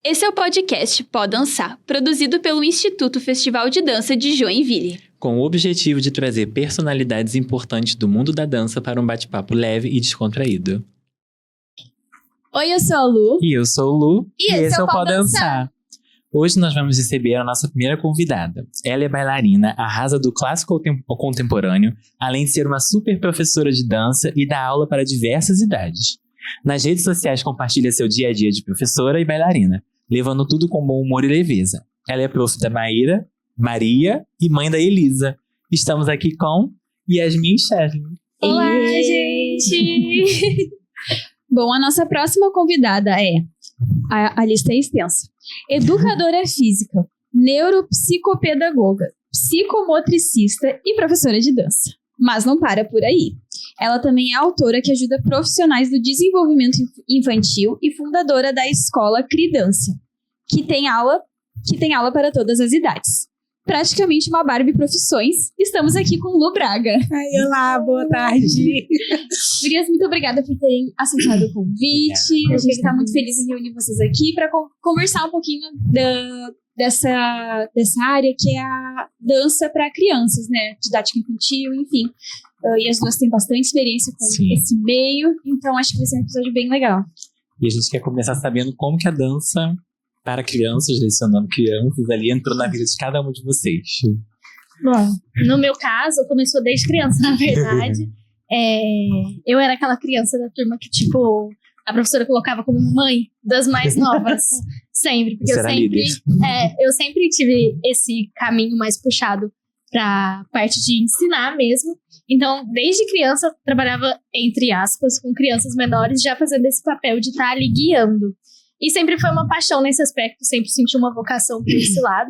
Esse é o podcast Pó Dançar, produzido pelo Instituto Festival de Dança de Joinville. Com o objetivo de trazer personalidades importantes do mundo da dança para um bate-papo leve e descontraído. Oi, eu sou a Lu. E eu sou o Lu. E esse é o Pó Dançar. Hoje nós vamos receber a nossa primeira convidada. Ela é bailarina, arrasa do clássico ao contemporâneo, além de ser uma super professora de dança e dá aula para diversas idades. Nas redes sociais compartilha seu dia a dia de professora e bailarina, levando tudo com bom humor e leveza. Ela é prof da Maria e mãe da Elisa. Estamos aqui com Yasmin Chesley. Olá, gente! Bom, a nossa próxima convidada é, a lista é extensa, educadora física, neuropsicopedagoga, psicomotricista e professora de dança. Mas não para por aí. Ela também é autora que ajuda profissionais do desenvolvimento infantil e fundadora da escola Cridança, que tem aula para todas as idades. Praticamente uma Barbie Profissões. Estamos aqui com Lu Braga. Ai, olá, boa tarde. Gurias, muito obrigada por terem aceitado o convite. A gente está muito feliz em reunir vocês aqui para conversar um pouquinho dessa área que é a dança para crianças, né? Didática infantil, enfim. E as duas têm bastante experiência com esse meio, então acho que vai ser um episódio bem legal. E a gente quer começar sabendo como que a dança para crianças, lecionando crianças ali, entrou na vida de cada um de vocês. Bom, no meu caso, começou desde criança, na verdade. Eu era aquela criança da turma que, tipo, a professora colocava como mãe das mais novas. Sempre. Porque eu sempre tive esse caminho mais puxado pra parte de ensinar mesmo. Então, desde criança, eu trabalhava, entre aspas, com crianças menores, já fazendo esse papel de estar ali guiando. E sempre foi uma paixão nesse aspecto, sempre senti uma vocação por esse lado.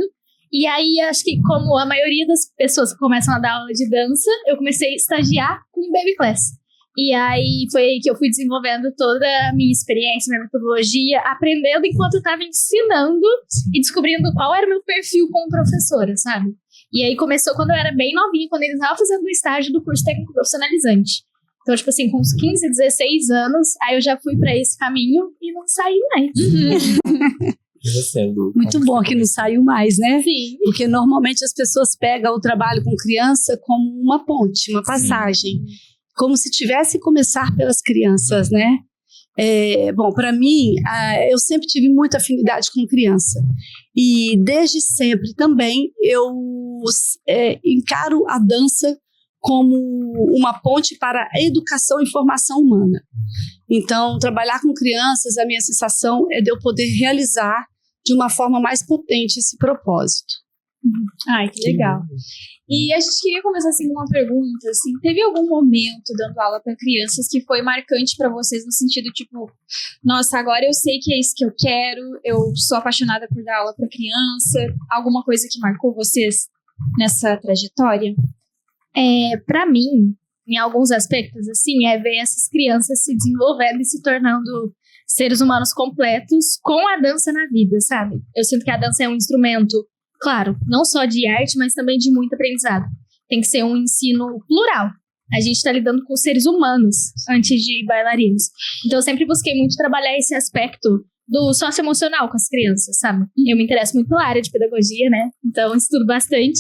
E aí, acho que como a maioria das pessoas que começam a dar aula de dança, eu comecei a estagiar com Baby Class. E aí, foi aí que eu fui desenvolvendo toda a minha experiência, minha metodologia, aprendendo enquanto eu estava ensinando e descobrindo qual era o meu perfil como professora, sabe? E aí começou quando eu era bem novinha, quando eles estavam fazendo o estágio do curso técnico profissionalizante. Então, tipo assim, com uns 15, 16 anos, aí eu já fui pra esse caminho e não saí mais. E você, Lu? Muito bom que não saiu mais, né? Sim. Porque normalmente as pessoas pegam o trabalho com criança como uma ponte, uma passagem. Como se tivesse que começar pelas crianças, né? Bom, para mim, eu sempre tive muita afinidade com criança. E desde sempre também eu encaro a dança como uma ponte para a educação e formação humana. Então, trabalhar com crianças, a minha sensação é de eu poder realizar de uma forma mais potente esse propósito. Ai, que legal. E a gente queria começar assim com uma pergunta, assim, teve algum momento dando aula para crianças que foi marcante para vocês no sentido tipo, nossa, agora eu sei que é isso que eu quero, eu sou apaixonada por dar aula para criança, alguma coisa que marcou vocês nessa trajetória? Pra mim, em alguns aspectos, assim, ver essas crianças se desenvolvendo e se tornando seres humanos completos com a dança na vida, sabe? Eu sinto que a dança é um instrumento, claro, não só de arte, mas também de muito aprendizado. Tem que ser um ensino plural. A gente está lidando com seres humanos antes de bailarinos. Então, eu sempre busquei muito trabalhar esse aspecto do socioemocional com as crianças, sabe? Eu me interesso muito pela área de pedagogia, né? Então, estudo bastante.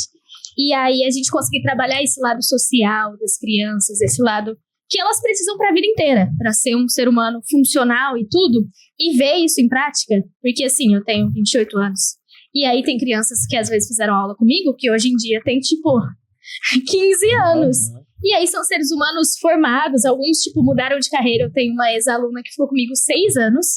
E aí, a gente conseguir trabalhar esse lado social das crianças, esse lado que elas precisam para a vida inteira, para ser um ser humano funcional e tudo, e ver isso em prática. Porque, assim, eu tenho 28 anos. E aí tem crianças que às vezes fizeram aula comigo, que hoje em dia tem, tipo, 15 anos. E aí são seres humanos formados, alguns, tipo, mudaram de carreira. Eu tenho uma ex-aluna que ficou comigo 6 anos.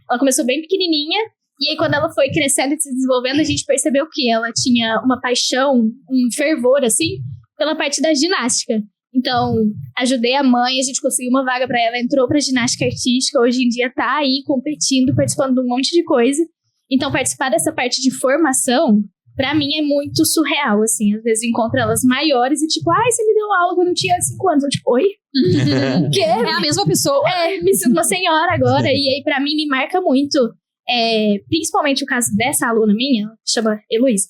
Ela começou bem pequenininha. E aí quando ela foi crescendo e se desenvolvendo, a gente percebeu que ela tinha uma paixão, um fervor, assim, pela parte da ginástica. Então, ajudei a mãe, a gente conseguiu uma vaga pra ela, entrou pra ginástica artística. Hoje em dia tá aí competindo, participando de um monte de coisa. Então, participar dessa parte de formação, pra mim, é muito surreal, assim. Às vezes, encontro elas maiores e tipo, ai, você me deu aula quando eu tinha 5 anos. Eu tipo, oi? Que É a mesma pessoa. Me sinto uma senhora agora. E aí, pra mim, me marca muito. Principalmente o caso dessa aluna minha, chama Heloísa.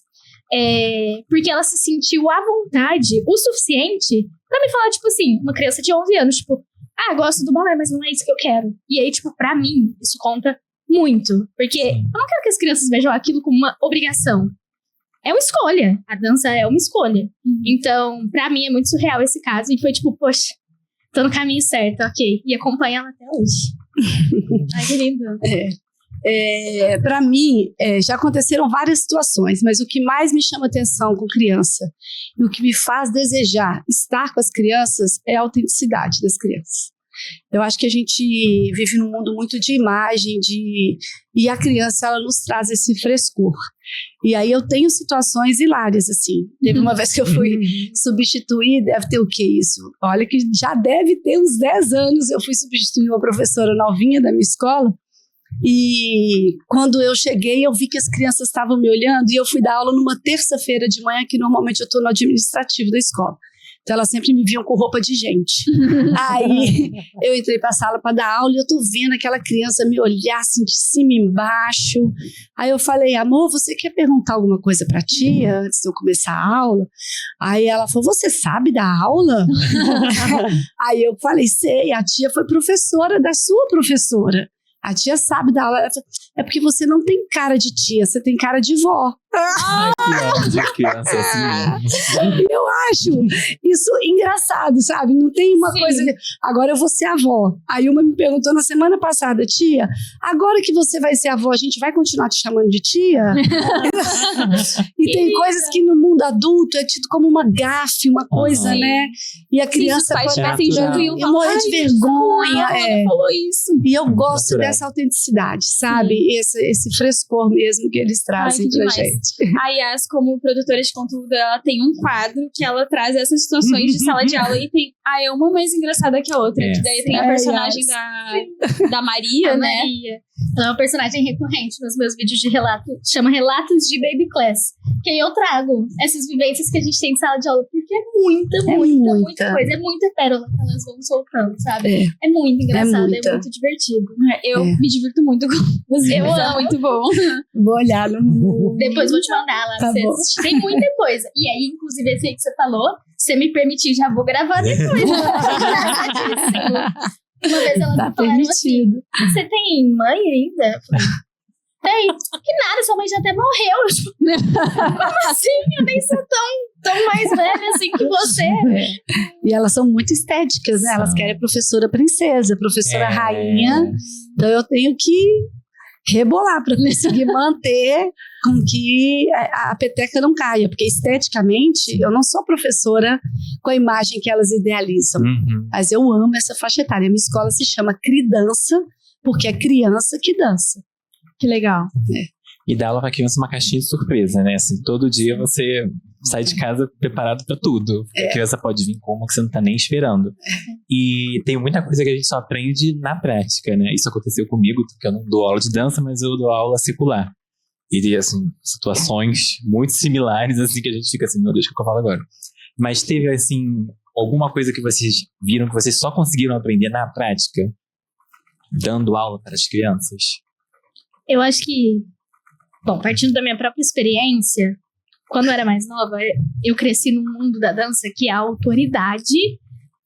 Porque ela se sentiu à vontade o suficiente pra me falar, tipo assim, uma criança de 11 anos, tipo, gosto do balé, mas não é isso que eu quero. E aí, tipo, pra mim, isso conta Muito. Porque eu não quero que as crianças vejam aquilo como uma obrigação. É uma escolha. A dança é uma escolha. Então, pra mim, é muito surreal esse caso. E foi tipo, poxa, tô no caminho certo, ok. E acompanho ela até hoje. Ai, que lindo. Para mim, já aconteceram várias situações, mas o que mais me chama atenção com criança e o que me faz desejar estar com as crianças é a autenticidade das crianças. Eu acho que a gente vive num mundo muito de imagem, e a criança, ela nos traz esse frescor. E aí eu tenho situações hilárias, assim. Teve uma vez que eu fui substituir, deve ter o que isso? Olha que já deve ter uns 10 anos, eu fui substituir uma professora novinha da minha escola, e quando eu cheguei, eu vi que as crianças estavam me olhando, e eu fui dar aula numa terça-feira de manhã, que normalmente eu estou no administrativo da escola. Então elas sempre me viam com roupa de gente. Aí eu entrei para a sala para dar aula e eu tô vendo aquela criança me olhar assim de cima e embaixo. Aí eu falei, amor, você quer perguntar alguma coisa para a tia antes de eu começar a aula? Aí ela falou, você sabe dar aula? Aí eu falei, sei, a tia foi professora da sua professora. A tia sabe dar aula. Ela falou, é porque você não tem cara de tia, você tem cara de vó. Criança assim. Eu acho isso engraçado, sabe? Não tem uma coisa de, agora eu vou ser avó. Aí uma me perguntou na semana passada, tia, agora que você vai ser avó, a gente vai continuar te chamando de tia? E tem coisas que no mundo adulto é tido como uma gafe, uma coisa, né? E a criança... Se os pais estivessem junto e eu morrer de vergonha. Falou isso. E eu gosto dessa autenticidade, sabe? Esse frescor mesmo que eles trazem pra gente. A Yas, como produtora de conteúdo, ela tem um quadro que ela traz essas situações de sala de aula e tem uma mais engraçada que a outra. Que daí tem a personagem da Maria, né? Maria. Ela é uma personagem recorrente nos meus vídeos de relato. Chama Relatos de Baby Class. Que aí eu trago essas vivências que a gente tem de sala de aula. Porque é muita coisa. É muita pérola que elas vão soltando, sabe? É muito engraçado, é muito divertido. Eu me divirto muito com você. Eu amo. É muito bom. Vou olhar no... Depois vou te mandar lá pra você assistir. Tem muita coisa. E aí, inclusive, esse aí que você falou, se você me permitir, já vou gravar depois. Uma vez ela tá falou assim, você tem mãe ainda? Eu falei, tem. Que nada, sua mãe já até morreu. Eu, tipo, como assim? Eu nem sou tão mais velha assim que você. E elas são muito estéticas, né? Elas querem professora princesa, professora rainha. Então eu tenho que rebolar para conseguir manter com que a peteca não caia, porque esteticamente eu não sou professora com a imagem que elas idealizam, mas eu amo essa faixa etária. A minha escola se chama Cridança, porque é criança que dança. Que legal. E dá aula pra criança uma caixinha de surpresa, né? Assim, todo dia você sai de casa preparado pra tudo. A criança pode vir com uma que você não tá nem esperando. E tem muita coisa que a gente só aprende na prática, né? Isso aconteceu comigo, porque eu não dou aula de dança, mas eu dou aula circular. E, assim, situações muito similares, assim, que a gente fica assim, meu Deus, o que eu falo agora? Mas teve, assim, alguma coisa que vocês viram que vocês só conseguiram aprender na prática, dando aula para as crianças? Eu acho que, bom, partindo da minha própria experiência, quando eu era mais nova, eu cresci num mundo da dança que a autoridade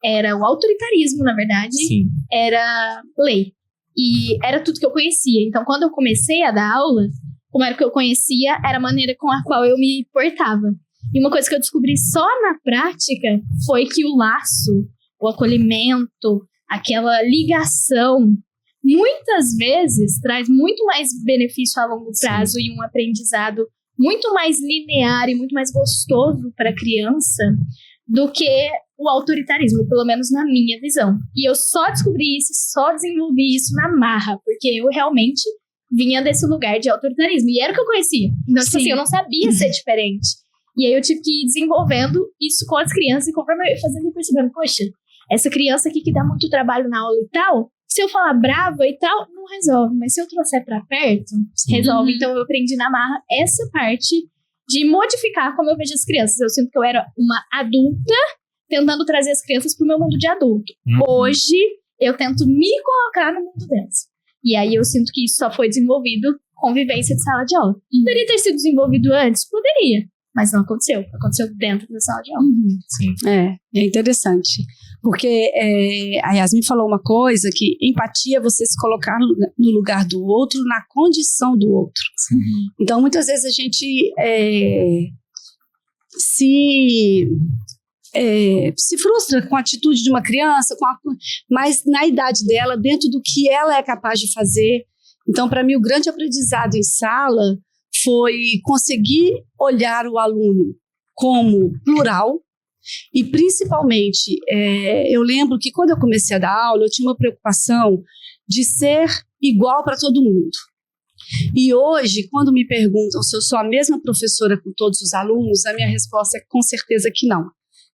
era o autoritarismo, na verdade, era lei. E era tudo que eu conhecia. Então, quando eu comecei a dar aula, como era o que eu conhecia, era a maneira com a qual eu me portava. E uma coisa que eu descobri só na prática foi que o laço, o acolhimento, aquela ligação, muitas vezes traz muito mais benefício a longo prazo e um aprendizado muito mais linear e muito mais gostoso para a criança do que o autoritarismo, pelo menos na minha visão. E eu só descobri isso, só desenvolvi isso na marra, porque eu realmente vinha desse lugar de autoritarismo, e era o que eu conhecia. Então, tipo assim, eu não sabia ser diferente. E aí eu tive que ir desenvolvendo isso com as crianças, e conforme eu ia fazendo e percebendo, poxa, essa criança aqui que dá muito trabalho na aula e tal, se eu falar brava e tal, não resolve. Mas se eu trouxer pra perto, resolve. Então eu aprendi na marra essa parte de modificar como eu vejo as crianças. Eu sinto que eu era uma adulta tentando trazer as crianças pro meu mundo de adulto. Hoje, eu tento me colocar no mundo delas. E aí eu sinto que isso só foi desenvolvido com vivência de sala de aula. Poderia ter sido desenvolvido antes? Poderia. Mas não aconteceu. Aconteceu dentro da sala de aula. É interessante. Porque a Yasmin falou uma coisa, que empatia é você se colocar no lugar do outro, na condição do outro. Então, muitas vezes a gente se frustra com a atitude de uma criança, mas na idade dela, dentro do que ela é capaz de fazer. Então, para mim, o grande aprendizado em sala foi conseguir olhar o aluno como plural e, principalmente, eu lembro que quando eu comecei a dar aula, eu tinha uma preocupação de ser igual para todo mundo. E hoje, quando me perguntam se eu sou a mesma professora com todos os alunos, a minha resposta é com certeza que não.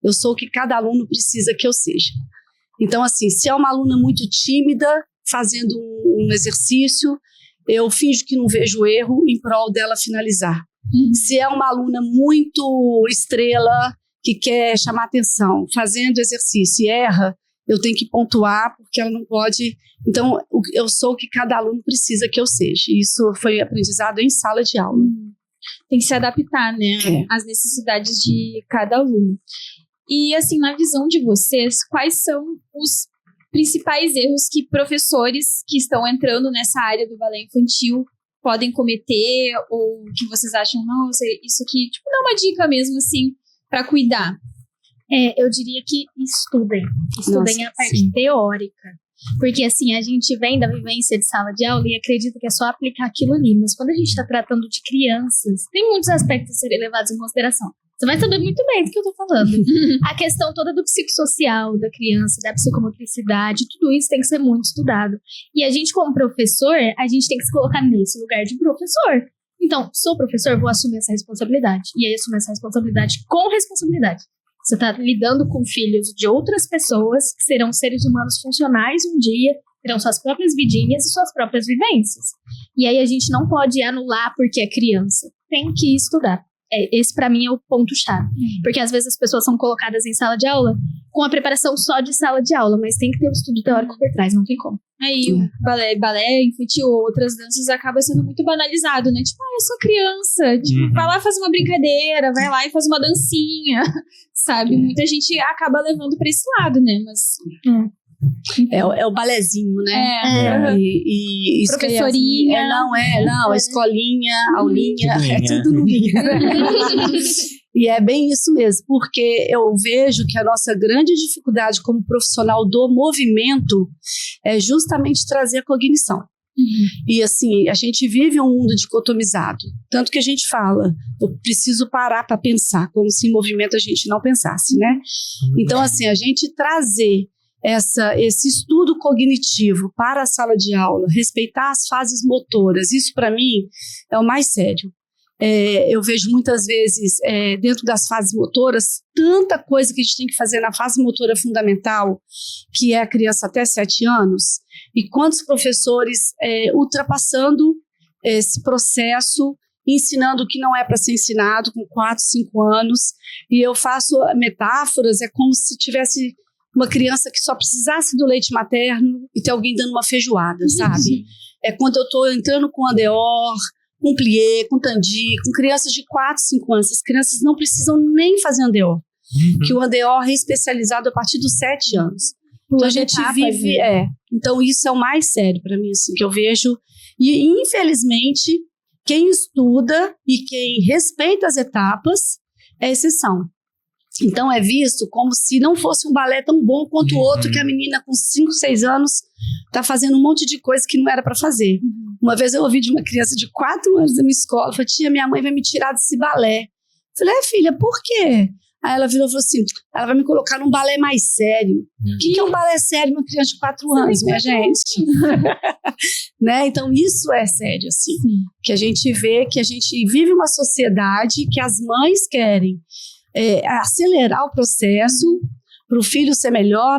Eu sou o que cada aluno precisa que eu seja. Então, assim, se é uma aluna muito tímida, fazendo um exercício, eu finjo que não vejo erro em prol dela finalizar. Se é uma aluna muito estrela, que quer chamar atenção, fazendo exercício e erra, eu tenho que pontuar, porque ela não pode... Então, eu sou o que cada aluno precisa que eu seja. Isso foi aprendizado em sala de aula. Tem que se adaptar, né, às necessidades de cada aluno. E, assim, na visão de vocês, quais são os principais erros que professores que estão entrando nessa área do balé infantil podem cometer, ou que vocês acham, nossa, isso aqui, tipo, dá uma dica mesmo, assim, para cuidar? Eu diria que estudem a parte teórica. Porque, assim, a gente vem da vivência de sala de aula e acredita que é só aplicar aquilo ali. Mas quando a gente está tratando de crianças, tem muitos aspectos a serem levados em consideração. Você vai saber muito bem do que eu tô falando. A questão toda do psicossocial da criança, da psicomotricidade, tudo isso tem que ser muito estudado. E a gente, como professor, a gente tem que se colocar nesse lugar de professor. Então, sou professor, vou assumir essa responsabilidade. E aí, assumir essa responsabilidade com responsabilidade. Você está lidando com filhos de outras pessoas que serão seres humanos funcionais um dia, terão suas próprias vidinhas e suas próprias vivências. E aí a gente não pode anular porque é criança. Tem que estudar. Esse, pra mim, é o ponto-chave. Porque às vezes as pessoas são colocadas em sala de aula com a preparação só de sala de aula, mas tem que ter um estudo teórico por trás, não tem como. Aí o balé infantil ou outras danças acaba sendo muito banalizado, né? Tipo, eu sou criança. Tipo, vai lá fazer uma brincadeira, vai lá e faz uma dancinha, sabe? Muita gente acaba levando pra esse lado, né? Mas... É o balezinho, né? E professorinha. Não, escolinha, aulinha, é tudo no linha. E é bem isso mesmo, porque eu vejo que a nossa grande dificuldade como profissional do movimento é justamente trazer a cognição. E assim, a gente vive um mundo dicotomizado, tanto que a gente fala, eu preciso parar para pensar, como se em movimento a gente não pensasse, né? Então assim, a gente trazer esse estudo cognitivo para a sala de aula, respeitar as fases motoras, isso para mim é o mais sério. Eu vejo muitas vezes dentro das fases motoras tanta coisa que a gente tem que fazer na fase motora fundamental, que é a criança até 7 anos, e quantos professores ultrapassando esse processo, ensinando o que não é para ser ensinado com 4, 5 anos, e eu faço metáforas, é como se tivesse uma criança que só precisasse do leite materno e ter alguém dando uma feijoada, sabe? É quando eu estou entrando com andeor, com plié, com tandi, com crianças de 4, 5 anos. As crianças não precisam nem fazer andeor, que o andeor é especializado a partir dos 7 anos. Então a gente vive... Então isso é o mais sério para mim, assim, que eu vejo. E infelizmente, quem estuda e quem respeita as etapas é exceção. Então é visto como se não fosse um balé tão bom quanto o outro, que a menina com 5, 6 anos está fazendo um monte de coisa que não era para fazer. Uma vez eu ouvi de uma criança de 4 anos da minha escola, falei, tia, minha mãe vai me tirar desse balé. Eu falei, filha, por quê? Aí ela virou e falou assim, ela vai me colocar num balé mais sério. O que é um balé sério uma criança de 4 anos, minha gente? Né? Então isso é sério, assim. Que a gente vê, que a gente vive uma sociedade que as mães querem acelerar o processo para o filho ser melhor.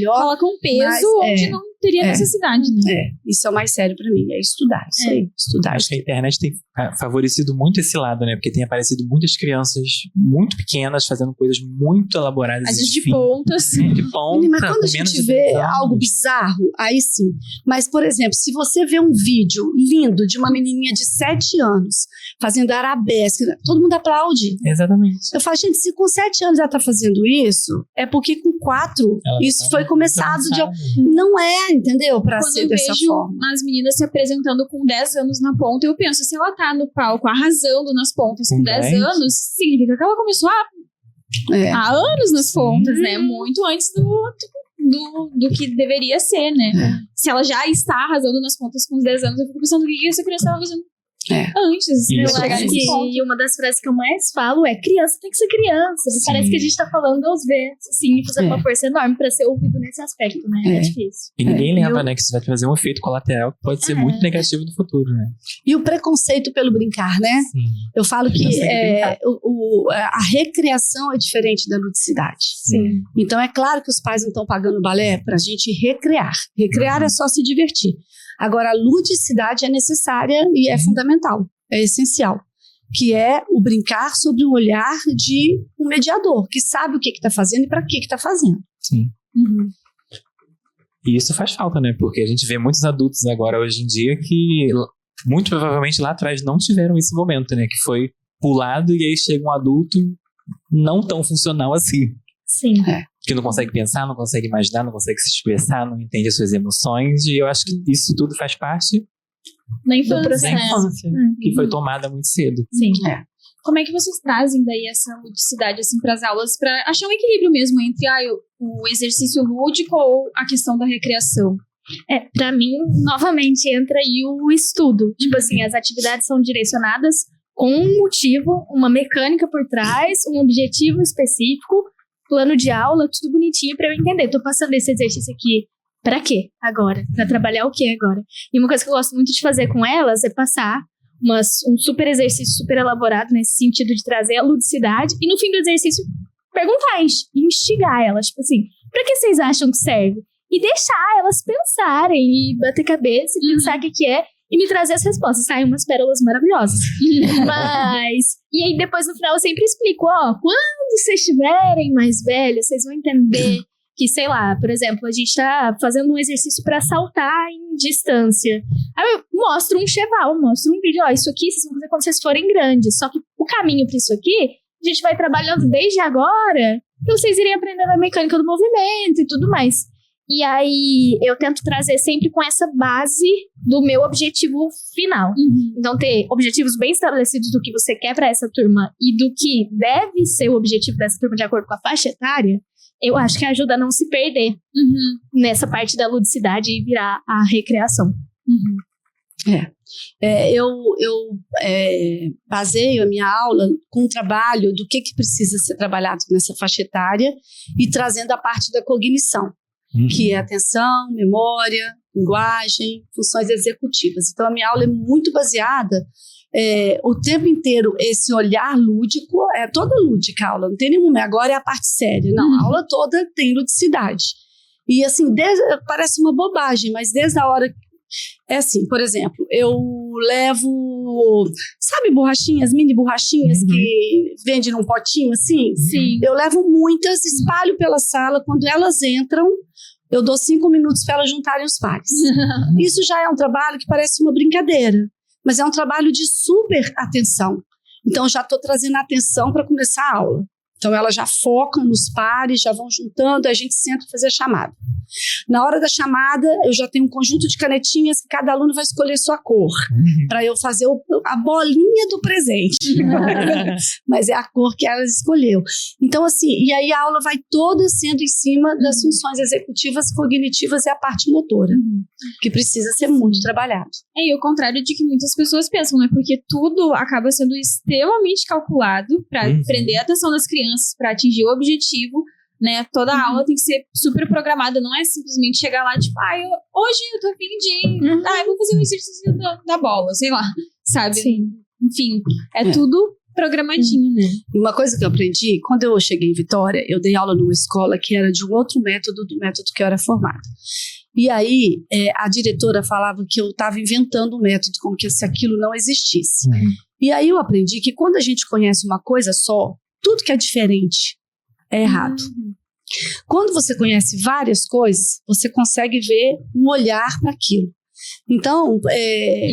Coloca um peso onde não teria necessidade, né? Isso é o mais sério para mim, é estudar, isso aí, estudar. Acho que a internet tem favorecido muito esse lado, né? Porque tem aparecido muitas crianças muito pequenas fazendo coisas muito elaboradas. Às e vezes de pontas. De ponta, Mas quando a com menos gente de vê 10 anos. algo bizarro, aí sim. Mas, por exemplo, se você vê um vídeo lindo de uma menininha de 7 anos fazendo arabesque, todo mundo aplaude. Exatamente. Eu falo, gente, se com 7 anos ela está fazendo isso, é porque com 4 Ela isso tá foi começado de... avançada. Não é, entendeu? Para Quando ser eu dessa vejo forma. as meninas se apresentando com 10 anos na ponta, eu penso, se ela tá no palco arrasando nas pontas com Com 10 10? anos, significa que ela começou há anos nas pontas, né? Muito antes do que deveria ser, né? Se ela já está arrasando nas pontas com os 10 anos, eu fico pensando o que essa criança estava fazendo antes. Isso. Eu chegar acho nesse que ponto. uma das frases que eu mais falo é: criança tem que ser criança. E Sim. parece que a gente tá falando aos ventos, assim, fazendo uma força enorme pra ser ouvido nesse aspecto, né? É difícil. E ninguém lembra, eu- né, que isso vai trazer um efeito colateral que pode ser muito negativo no futuro, né? E o preconceito pelo brincar, né? Sim. Eu falo que Criança tem que brincar. a recreação é diferente da ludicidade. Sim. Então, é claro que os pais não estão pagando balé para a gente recrear. Recrear é só se divertir. Agora, a ludicidade é necessária e é fundamental, é essencial. Que é o brincar sobre o olhar de um mediador, que sabe o que está fazendo e para que está fazendo. Sim. E isso faz falta, né? Porque a gente vê muitos adultos agora, hoje em dia, que muito provavelmente lá atrás não tiveram esse momento, né? Que foi pulado e aí chega um adulto não tão funcional assim. Sim. Que não consegue pensar, não consegue imaginar, não consegue se expressar, não entende as suas emoções. E eu acho que isso tudo faz parte Na Do infância. processo. da infância, que foi tomada muito cedo. Sim. Como é que vocês trazem daí essa ludicidade assim para as aulas, para achar um equilíbrio mesmo entre o exercício lúdico ou a questão da recreação? Pra mim, novamente, entra aí o estudo. Tipo assim, as atividades são direcionadas com um motivo, uma mecânica por trás, um objetivo específico, plano de aula, tudo bonitinho pra eu entender. Tô passando esse exercício aqui pra quê agora? Pra trabalhar o quê agora? E uma coisa que eu gosto muito de fazer com elas é passar um super exercício super elaborado nesse sentido de trazer a ludicidade e no fim do exercício perguntar, instigar elas, tipo assim, pra que vocês acham que serve? E deixar elas pensarem e bater cabeça e pensar o que é e me trazer as respostas. Saem umas pérolas maravilhosas. E aí depois no final eu sempre explico, quando vocês estiverem mais velhos, vocês vão entender que, sei lá, por exemplo, a gente tá fazendo um exercício pra saltar em distância. Aí eu mostro um cheval, mostro um vídeo, isso aqui vocês vão fazer quando vocês forem grandes. Só que o caminho pra isso aqui, a gente vai trabalhando desde agora, pra vocês irem aprendendo a mecânica do movimento e tudo mais. E aí eu tento trazer sempre com essa base do meu objetivo final. Então ter objetivos bem estabelecidos do que você quer pra essa turma e do que deve ser o objetivo dessa turma de acordo com a faixa etária, eu acho que ajuda a não se perder nessa parte da ludicidade e virar a recreação. Eu baseio a minha aula com o trabalho do que precisa ser trabalhado nessa faixa etária e trazendo a parte da cognição, que é atenção, memória, linguagem, funções executivas. Então, a minha aula é muito baseada o tempo inteiro, esse olhar lúdico, é toda lúdica a aula, não tem nenhuma, agora é a parte séria, não, a aula toda tem ludicidade. E assim, parece uma bobagem, mas desde a hora... É assim, por exemplo, eu levo, sabe, borrachinhas, mini borrachinhas que vende num potinho assim? Sim. Eu levo muitas, espalho pela sala, quando elas entram, eu dou 5 minutos para elas juntarem os pares. Isso já é um trabalho que parece uma brincadeira, mas é um trabalho de super atenção. Então, já estou trazendo a atenção para começar a aula. Então, elas já focam nos pares, já vão juntando, a gente senta para fazer a chamada. Na hora da chamada, eu já tenho um conjunto de canetinhas que cada aluno vai escolher sua cor, para eu fazer a bolinha do presente. Mas é a cor que ela escolheu. Então, assim, e aí a aula vai toda sendo em cima das funções executivas, cognitivas e a parte motora, que precisa ser muito trabalhado. E o contrário de que muitas pessoas pensam, né? Porque tudo acaba sendo extremamente calculado para prender a atenção das crianças, para atingir o objetivo, né? Toda a aula tem que ser super programada, não é simplesmente chegar lá, tipo, hoje eu tô a fim de... eu vou fazer um exercício da bola, sei lá, sabe? Sim. Enfim, é tudo programadinho, né? E uma coisa que eu aprendi, quando eu cheguei em Vitória, eu dei aula numa escola que era de um outro método, do método que eu era formada. E aí, a diretora falava que eu estava inventando um método, como que se aquilo não existisse. E aí eu aprendi que quando a gente conhece uma coisa só, tudo que é diferente é errado. Quando você conhece várias coisas, você consegue ver um olhar para aquilo. Então,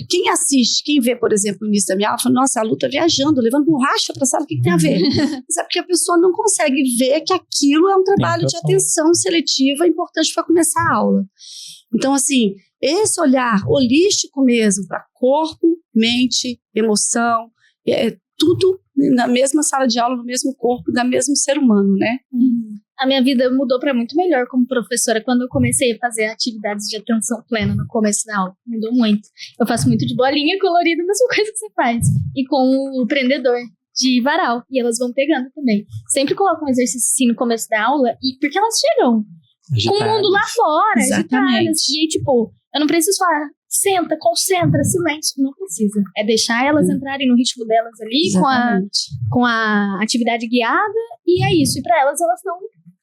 quem assiste, quem vê, por exemplo, o início da minha aula, fala, nossa, a Lu tá viajando, levando borracha para a sala, o que tem a ver? Mas é porque a pessoa não consegue ver que aquilo é um trabalho de atenção seletiva importante para começar a aula. Então, assim, esse olhar holístico mesmo para corpo, mente, emoção, tudo na mesma sala de aula, no mesmo corpo, da mesmo ser humano, né? A minha vida mudou para muito melhor como professora quando eu comecei a fazer atividades de atenção plena no começo da aula. Mudou muito. Eu faço muito de bolinha colorida, a mesma coisa que você faz. E com o prendedor de varal. E elas vão pegando também. Sempre coloco um exercício assim no começo da aula, porque elas chegam com o mundo lá fora, agitadas. E aí, tipo, eu não preciso falar, senta, concentra, silêncio. Não precisa. É deixar elas entrarem no ritmo delas ali, com a atividade guiada, e é isso. E pra elas estão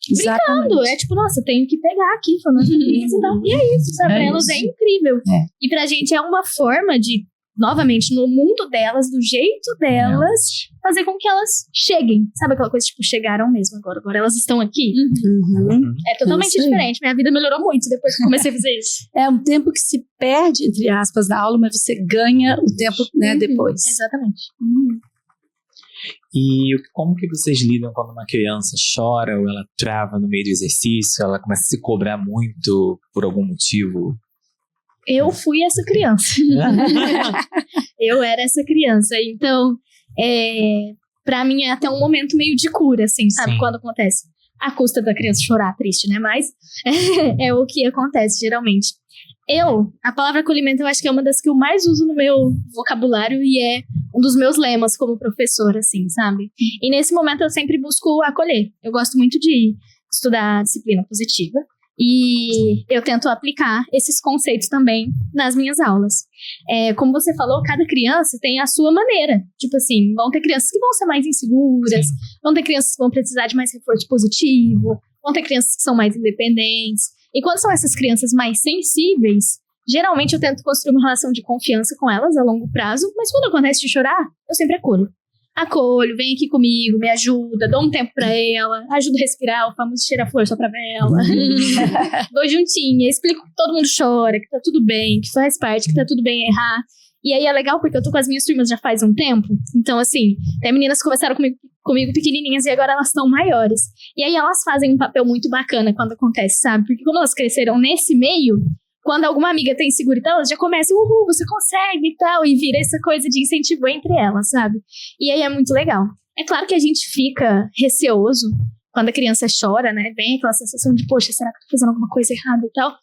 brincando. É tipo, nossa, tenho que pegar aqui, formando então, e é isso, sabe? Pra elas é incrível. E pra gente é uma forma de, novamente, no mundo delas, do jeito delas, fazer com que elas cheguem. Sabe aquela coisa, tipo, chegaram mesmo agora elas estão aqui? É totalmente diferente. Minha vida melhorou muito depois que comecei a fazer isso. É um tempo que se perde, entre aspas, na aula, mas você ganha o tempo, né, depois. Exatamente. E como que vocês lidam quando uma criança chora ou ela trava no meio do exercício, ela começa a se cobrar muito por algum motivo? Eu fui essa criança. Eu era essa criança. Então, pra mim é até um momento meio de cura, assim, sabe? Sim. Quando acontece. À custa da criança chorar, triste, né? Mas é o que acontece, geralmente. A palavra acolhimento, eu acho que é uma das que eu mais uso no meu vocabulário e é um dos meus lemas como professora, assim, sabe? E nesse momento eu sempre busco acolher. Eu gosto muito de estudar disciplina positiva e eu tento aplicar esses conceitos também nas minhas aulas. Como você falou, cada criança tem a sua maneira. Tipo assim, vão ter crianças que vão ser mais inseguras, vão ter crianças que vão precisar de mais reforço positivo, vão ter crianças que são mais independentes. E quando são essas crianças mais sensíveis, geralmente eu tento construir uma relação de confiança com elas a longo prazo, mas quando acontece de chorar, eu sempre acolho. Acolho, vem aqui comigo, me ajuda, dou um tempo pra ela, ajudo a respirar, o famoso cheira flor só pra vela. Vou juntinha, explico que todo mundo chora, que tá tudo bem, que faz parte, que tá tudo bem errar. E aí é legal porque eu tô com as minhas turmas já faz um tempo. Então, assim, tem meninas que começaram comigo pequenininhas e agora elas estão maiores. E aí elas fazem um papel muito bacana quando acontece, sabe? Porque como elas cresceram nesse meio, quando alguma amiga tem seguro e tal, elas já começam, você consegue e tal, e vira essa coisa de incentivo entre elas, sabe? E aí é muito legal. É claro que a gente fica receoso quando a criança chora, né? Vem aquela sensação de, poxa, será que eu tô fazendo alguma coisa errada e tal?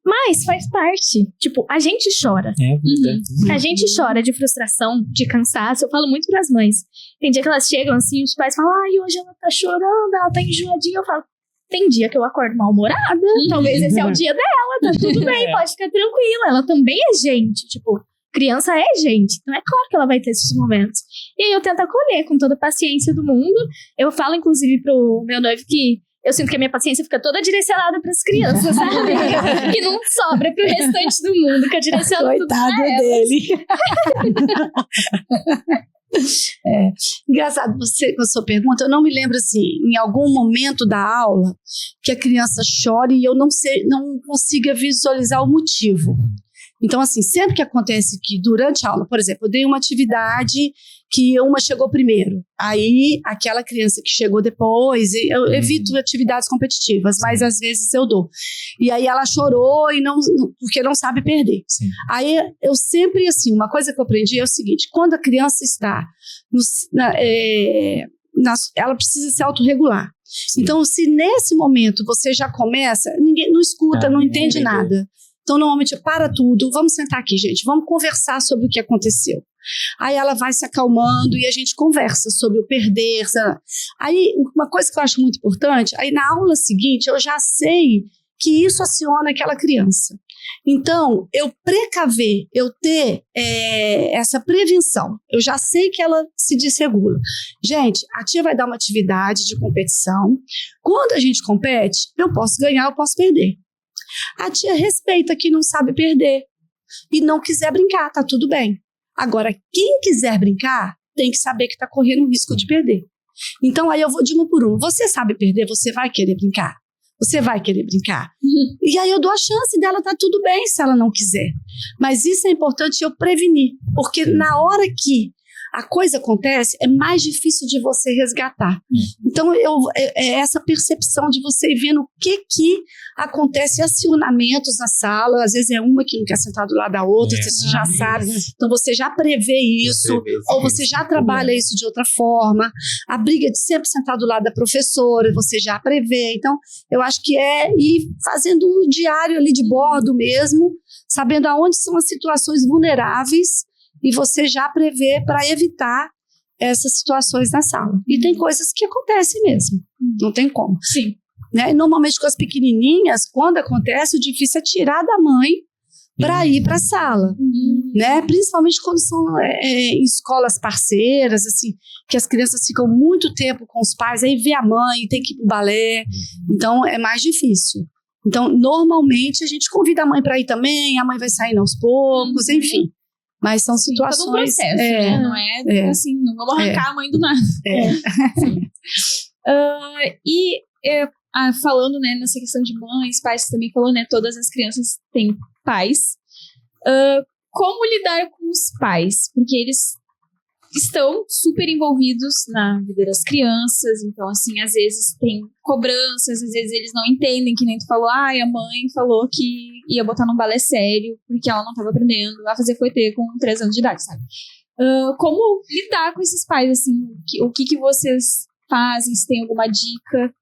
Mas faz parte. Tipo, a gente chora. A gente chora de frustração, de cansaço. Eu falo muito pras mães. Tem dia que elas chegam assim, os pais falam, ai, hoje ela tá chorando, ela tá enjoadinha. Eu falo, tem dia que eu acordo mal-humorada. Talvez esse é o dia dela, tá tudo bem, pode ficar tranquila. Ela também é gente. Tipo, criança é gente. Então é claro que ela vai ter esses momentos. E aí eu tento acolher com toda a paciência do mundo. Eu falo, inclusive, pro meu noivo que eu sinto que a minha paciência fica toda direcionada pras crianças, sabe? E não sobra pro restante do mundo, que eu direciono tudo pra elas. Dele. Engraçado, você, com a sua pergunta, eu não me lembro assim, em algum momento da aula, que a criança chore e eu não consiga visualizar o motivo. Então, assim, sempre que acontece que durante a aula, por exemplo, eu dei uma atividade que uma chegou primeiro, aí aquela criança que chegou depois, eu evito atividades competitivas, mas às vezes eu dou. E aí ela chorou e porque não sabe perder. Sim. Aí eu sempre, assim, uma coisa que eu aprendi é o seguinte, quando a criança está, ela precisa se autorregular. Sim. Então, se nesse momento você já começa, ninguém não escuta, não entende nada. Então, normalmente, para tudo, vamos sentar aqui, gente, vamos conversar sobre o que aconteceu. Aí ela vai se acalmando e a gente conversa sobre o perder. Aí, uma coisa que eu acho muito importante, aí na aula seguinte, eu já sei que isso aciona aquela criança. Então, eu precaver, eu ter essa prevenção, eu já sei que ela se desregula. Gente, a tia vai dar uma atividade de competição. Quando a gente compete, eu posso ganhar, eu posso perder. A tia respeita quem não sabe perder e não quiser brincar, tá tudo bem. Agora, quem quiser brincar, tem que saber que está correndo o risco de perder. Então, aí eu vou de uma por uma. Você sabe perder, você vai querer brincar? Você vai querer brincar? E aí eu dou a chance dela, tá tudo bem se ela não quiser. Mas isso é importante eu prevenir, porque na hora que a coisa acontece, é mais difícil de você resgatar. Então, é essa percepção de você ir vendo o que acontece, acionamentos na sala, às vezes é uma que não quer sentar do lado da outra, você já sabe, então você já prevê isso, ou você já trabalha isso de outra forma, a briga de sempre sentar do lado da professora, você já prevê. Então, eu acho que é ir fazendo um diário ali de bordo mesmo, sabendo aonde são as situações vulneráveis, e você já prevê para evitar essas situações na sala. E tem coisas que acontecem mesmo, não tem como. Sim. Né? E normalmente com as pequenininhas, quando acontece, o difícil é tirar da mãe para ir para a sala. Né? Principalmente quando são em escolas parceiras, assim, que as crianças ficam muito tempo com os pais, aí vê a mãe, tem que ir para o balé, então é mais difícil. Então, normalmente, a gente convida a mãe para ir também, a mãe vai saindo aos poucos, enfim. Mas são situações... Todo um processo, né? Não é assim, não vamos arrancar a mãe do nada. Falando, né, nessa questão de mães, pais, você também falou, né, todas as crianças têm pais. Como lidar com os pais? Porque eles estão super envolvidos na vida das crianças, então, assim, às vezes tem cobranças, às vezes eles não entendem, que nem tu falou, a mãe falou que ia botar num balé sério, porque ela não estava aprendendo a fazer fouetê com 3 anos de idade, sabe? Como lidar com esses pais, assim, o que vocês fazem, se tem alguma dica?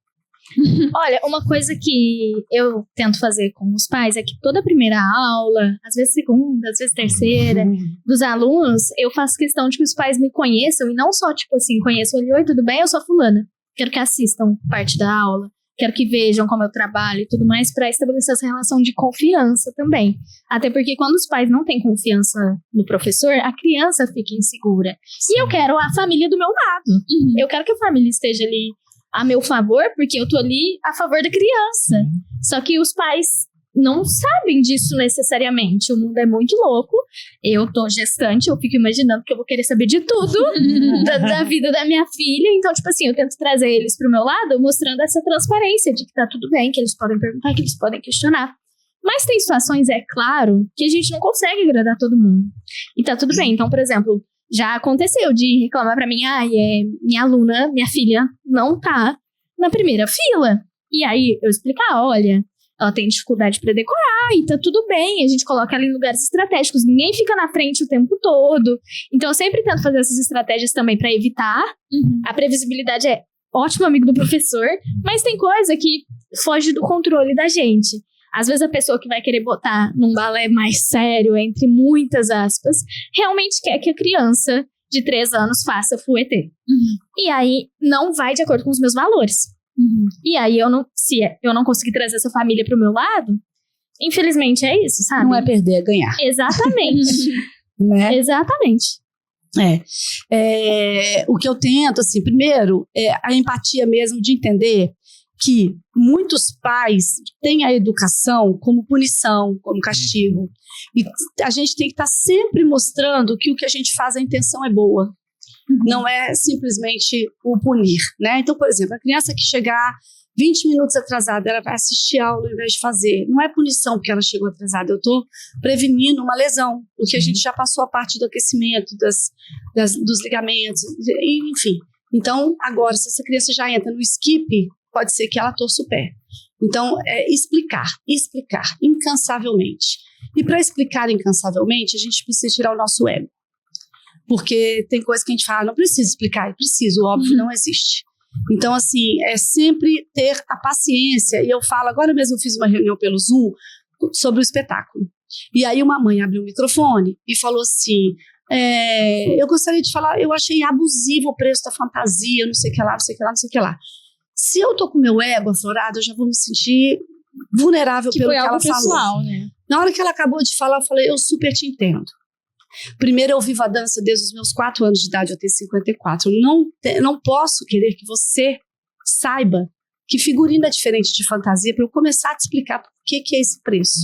Olha, uma coisa que eu tento fazer com os pais é que toda primeira aula, às vezes segunda, às vezes terceira, dos alunos, eu faço questão de que os pais me conheçam, e não só, tipo assim, conheçam ele, oi, tudo bem? Eu sou fulana. Quero que assistam parte da aula, quero que vejam como eu trabalho e tudo mais, para estabelecer essa relação de confiança também. Até porque quando os pais não têm confiança no professor, a criança fica insegura. E eu quero a família do meu lado. Eu quero que a família esteja ali a meu favor, porque eu tô ali a favor da criança. Só que os pais não sabem disso necessariamente. O mundo é muito louco. Eu tô gestante, eu fico imaginando que eu vou querer saber de tudo da vida da minha filha. Então, tipo assim, eu tento trazer eles pro meu lado, mostrando essa transparência de que tá tudo bem, que eles podem perguntar, que eles podem questionar. Mas tem situações, é claro, que a gente não consegue agradar todo mundo. E tá tudo bem. Então, por exemplo, já aconteceu de reclamar pra mim, minha aluna, minha filha, não tá na primeira fila. E aí, eu explicar, olha, ela tem dificuldade pra decorar e tá tudo bem, a gente coloca ela em lugares estratégicos, ninguém fica na frente o tempo todo. Então, eu sempre tento fazer essas estratégias também pra evitar. A previsibilidade é ótimo amigo do professor, mas tem coisa que foge do controle da gente. Às vezes a pessoa que vai querer botar num balé mais sério, entre muitas aspas, realmente quer que a criança de 3 anos faça fouetê. E aí não vai de acordo com os meus valores. E aí se eu não conseguir trazer essa família pro meu lado, infelizmente é isso, sabe? Não é perder, é ganhar. Exatamente. Né? Exatamente. O que eu tento, assim, primeiro, é a empatia mesmo de entender que muitos pais têm a educação como punição, como castigo. E a gente tem que estar sempre mostrando que o que a gente faz, a intenção é boa. Não é simplesmente o punir, né? Então, por exemplo, a criança que chegar 20 minutos atrasada, ela vai assistir a aula ao invés de fazer. Não é punição porque ela chegou atrasada, eu estou prevenindo uma lesão, porque a gente já passou a parte do aquecimento, dos ligamentos, enfim. Então, agora, se essa criança já entra no skip, pode ser que ela torça o pé. Então, explicar incansavelmente. E para explicar incansavelmente, a gente precisa tirar o nosso ego. Porque tem coisa que a gente fala, não precisa explicar, é preciso, óbvio, não existe. Então, assim, é sempre ter a paciência. E eu falo, agora mesmo eu fiz uma reunião pelo Zoom sobre o espetáculo. E aí uma mãe abriu o microfone e falou assim, eu gostaria de falar, eu achei abusivo o preço da fantasia, não sei o que lá, não sei o que lá, não sei o que lá. Se eu tô com o meu ego aflorado, eu já vou me sentir vulnerável pelo que ela falou. Né? Na hora que ela acabou de falar, eu falei, eu super te entendo. Primeiro, eu vivo a dança desde os meus 4 anos de idade, eu tenho 54. Eu não posso querer que você saiba que figurino é diferente de fantasia, para eu começar a te explicar por que é esse preço.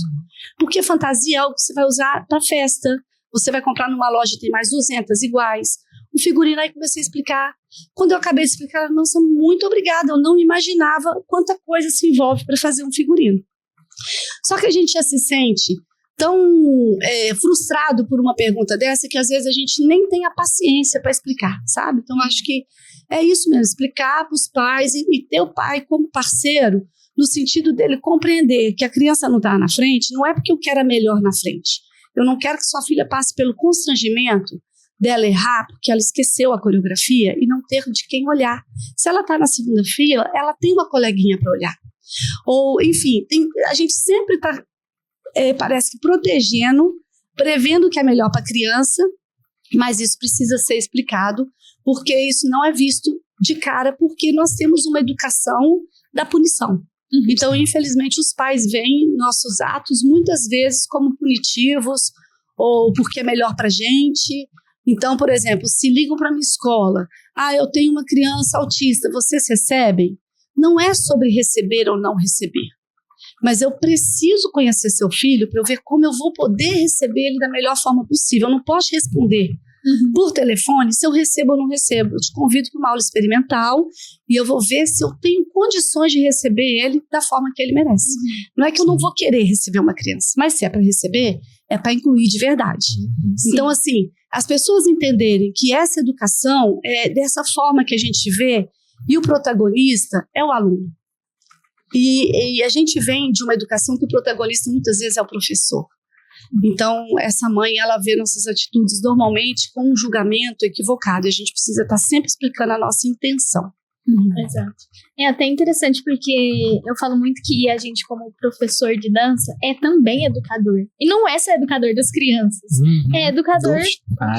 Porque fantasia é algo que você vai usar para festa, você vai comprar numa loja e tem mais 200 iguais. O figurino, aí comecei a explicar. Quando eu acabei de explicar, nossa, muito obrigada, eu não imaginava quanta coisa se envolve para fazer um figurino. Só que a gente já se sente tão frustrado por uma pergunta dessa que às vezes a gente nem tem a paciência para explicar, sabe? Então acho que é isso mesmo, explicar para os pais e ter o pai como parceiro no sentido dele compreender que a criança não está na frente, não é porque eu quero a melhor na frente. Eu não quero que sua filha passe pelo constrangimento dela errar porque ela esqueceu a coreografia e não ter de quem olhar. Se ela está na segunda fila, ela tem uma coleguinha para olhar. Ou, enfim, a gente sempre está, parece que protegendo, prevendo o que é melhor para a criança, mas isso precisa ser explicado, porque isso não é visto de cara, porque nós temos uma educação da punição. Então, infelizmente, os pais veem nossos atos muitas vezes como punitivos ou porque é melhor para a gente. Então, por exemplo, se ligam para a minha escola, eu tenho uma criança autista, vocês recebem? Não é sobre receber ou não receber, mas eu preciso conhecer seu filho para eu ver como eu vou poder receber ele da melhor forma possível. Eu não posso responder por telefone se eu recebo ou não recebo. Eu te convido para uma aula experimental e eu vou ver se eu tenho condições de receber ele da forma que ele merece. Não é que eu não vou querer receber uma criança, mas se é para receber, é para incluir de verdade. Então, assim, as pessoas entenderem que essa educação é dessa forma que a gente vê e o protagonista é o aluno. E a gente vem de uma educação que o protagonista muitas vezes é o professor. Então, essa mãe, ela vê nossas atitudes normalmente com um julgamento equivocado. E a gente precisa estar sempre explicando a nossa intenção. Exato. É até interessante porque eu falo muito que a gente, como professor de dança, é também educador. E não é só educador das crianças. É educador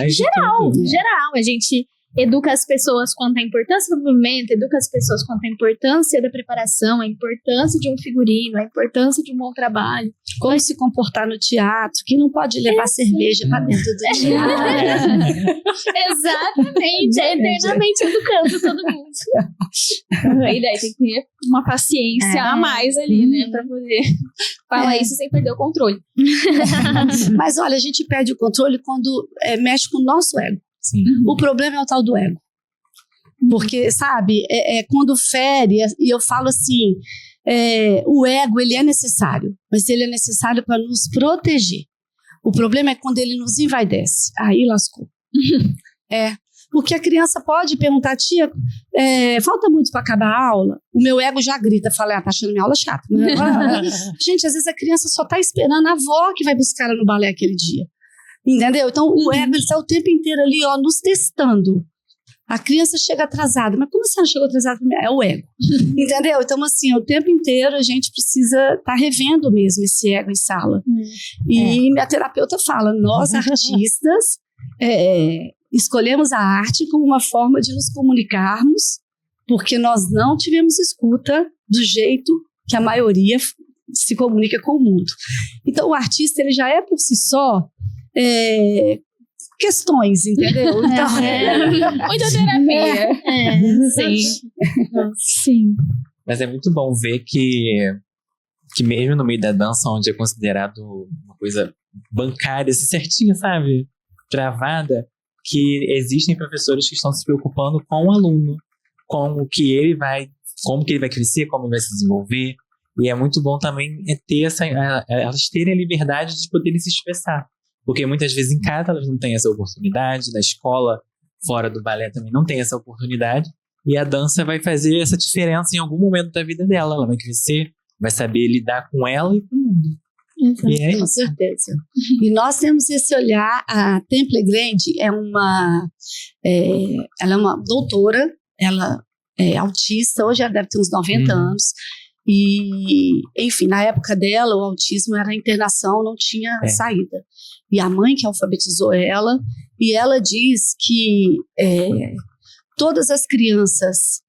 geral. A gente educa as pessoas quanto à importância do movimento, educa as pessoas quanto à importância da preparação, a importância de um figurino, a importância de um bom trabalho. Como se comportar no teatro, que não pode levar cerveja para dentro do teatro. Exatamente, é eternamente educando todo mundo. E daí tem que ter uma paciência a mais ali, né, para poder falar isso sem perder o controle. Mas olha, a gente perde o controle quando mexe com o nosso ego. Sim. O problema é o tal do ego. Porque, sabe, quando fere, e eu falo assim, o ego, ele é necessário, mas ele é necessário para nos proteger. O problema é quando ele nos envaidece. Aí lascou. Porque a criança pode perguntar, tia, falta muito para acabar a aula? O meu ego já grita, fala, tá achando minha aula chata, né? Gente, às vezes a criança só tá esperando a avó que vai buscar ela no balé aquele dia. Entendeu? Então, o ego está o tempo inteiro ali, nos testando. A criança chega atrasada. Mas como assim ela chegou atrasada? É o ego. Entendeu? Então, assim, o tempo inteiro a gente precisa estar revendo mesmo esse ego em sala. E minha terapeuta fala, nós artistas escolhemos a arte como uma forma de nos comunicarmos, porque nós não tivemos escuta do jeito que a maioria se comunica com o mundo. Então, o artista, ele já é por si só questões, entendeu? Então, muita terapia. Sim. Mas é muito bom ver que mesmo no meio da dança, onde é considerado uma coisa bancária, assim, certinha, sabe? Travada, que existem professores que estão se preocupando com o aluno, com o que ele vai, como que ele vai crescer, como ele vai se desenvolver. E é muito bom também ter elas terem a liberdade de poderem se expressar. Porque muitas vezes em casa elas não têm essa oportunidade, na escola, fora do balé também não tem essa oportunidade. E a dança vai fazer essa diferença em algum momento da vida dela. Ela vai crescer, vai saber lidar com ela e com o mundo. E é com isso. certeza. E nós temos esse olhar. A Temple Grande ela é uma doutora, ela é autista, hoje ela deve ter uns 90 anos. E, enfim, na época dela, o autismo era internação, não tinha saída. E a mãe que alfabetizou ela, e ela diz que todas as crianças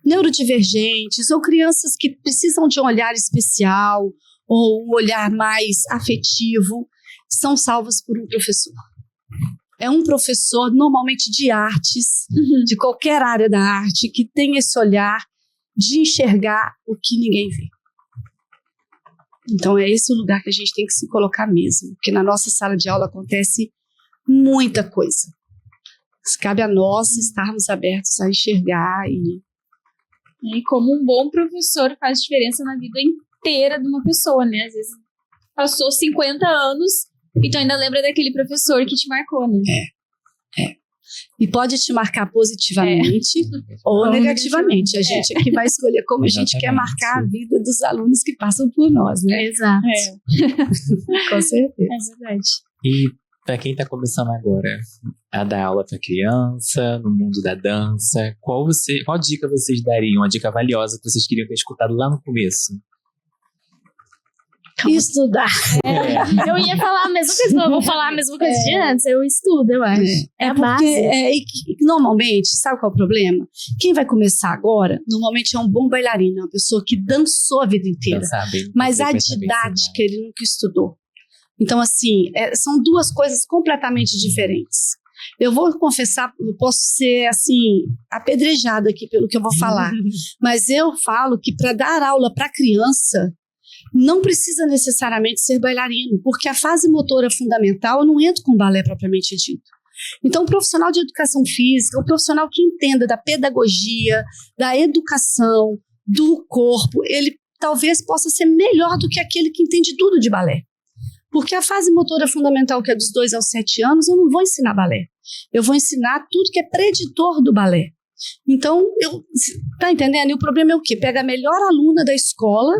neurodivergentes ou crianças que precisam de um olhar especial ou um olhar mais afetivo são salvas por um professor. É um professor, normalmente de artes, de qualquer área da arte, que tem esse olhar de enxergar o que ninguém vê. Então é esse o lugar que a gente tem que se colocar mesmo, porque na nossa sala de aula acontece muita coisa. Cabe a nós estarmos abertos a enxergar E como um bom professor faz diferença na vida inteira de uma pessoa, né? Às vezes passou 50 anos e tu ainda lembra daquele professor que te marcou, né? E pode te marcar positivamente ou negativamente. A gente aqui vai escolher como a gente quer marcar a vida dos alunos que passam por nós, né? Exato. Com certeza. É verdade. E para quem está começando agora a dar aula para criança, no mundo da dança, qual dica vocês dariam? Uma dica valiosa que vocês queriam ter escutado lá no começo? Estudar. Eu ia falar a mesma coisa, eu vou falar a mesma coisa de antes. Eu estudo, eu acho. É a base. Normalmente, sabe qual é o problema? Quem vai começar agora, normalmente é um bom bailarino, uma pessoa que dançou a vida inteira. Mas a didática ele nunca estudou. Então, assim, são duas coisas completamente diferentes. Eu veu confessar, eu posso ser, assim, apedrejada aqui pelo que eu vou falar. Mas eu falo que para dar aula para criança, não precisa necessariamente ser bailarino, porque a fase motora fundamental não entra com o balé propriamente dito. Então, um profissional de educação física, um profissional que entenda da pedagogia, da educação, do corpo, ele talvez possa ser melhor do que aquele que entende tudo de balé. Porque a fase motora fundamental, que é dos 2 aos 7 anos, eu não vou ensinar balé. Eu vou ensinar tudo que é preditor do balé. Então, tá entendendo? E o problema é o quê? Pega a melhor aluna da escola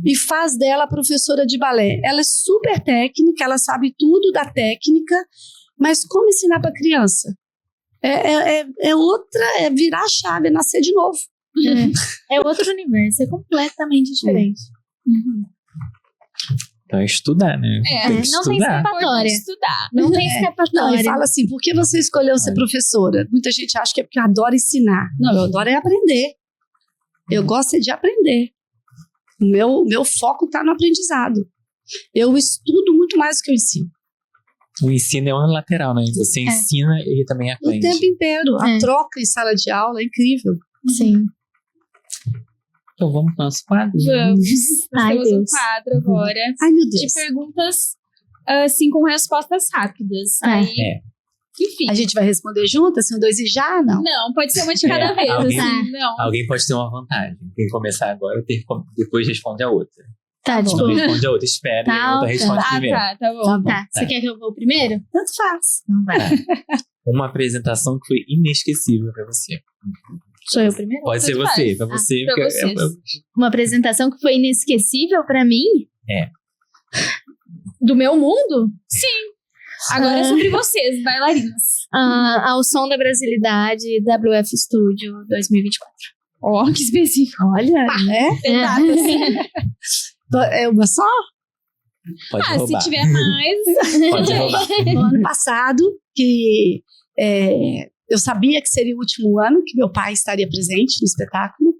e faz dela professora de balé. Ela é super técnica, ela sabe tudo da técnica, mas como ensinar para criança? É virar a chave, é nascer de novo. É outro universo, é completamente diferente. Então é estudar, né? Tem que não tem estudar. escapatória. Estudar. Não tem Não, escapatória. e fala assim, por que você escolheu ser professora? Muita gente acha que é porque eu adoro ensinar. Não, eu adoro aprender. Eu gosto de aprender. O meu foco está no aprendizado. Eu estudo muito mais do que eu ensino. O ensino é unilateral, né? Você ensina e ele também aprende. O tempo inteiro. A troca em sala de aula é incrível. Sim. Então vamos para o nosso quadro? Vamos. Nós Ai, temos um Deus. quadro agora Ai, meu de Deus. perguntas, assim, com respostas rápidas. Aí, enfim. A gente vai responder junto, assim, 2 e já? Não. Não, pode ser uma de cada vez, alguém- assim. Não. Alguém pode ter uma vantagem. Quem começar agora, depois responde a outra. Tá, bom. tipo, Não responde a outra, espera e a outra responde primeiro. Tá bom. Tá bom. tá. Você quer que eu vou primeiro? Tanto faz. Não vai. Uma apresentação que foi inesquecível para você. Sou eu primeiro? Pode ser Tanto você, faz. para você. pra porque vocês. Uma apresentação que foi inesquecível pra mim? É. Do meu mundo? Agora é sobre vocês, bailarinas. Ao som da brasilidade, WF Studio 2024. Ó, que específico. Olha, né? É uma só? Pode Se roubar. tiver mais. Pode roubar. No ano passado, que eu sabia que seria o último ano que meu pai estaria presente no espetáculo.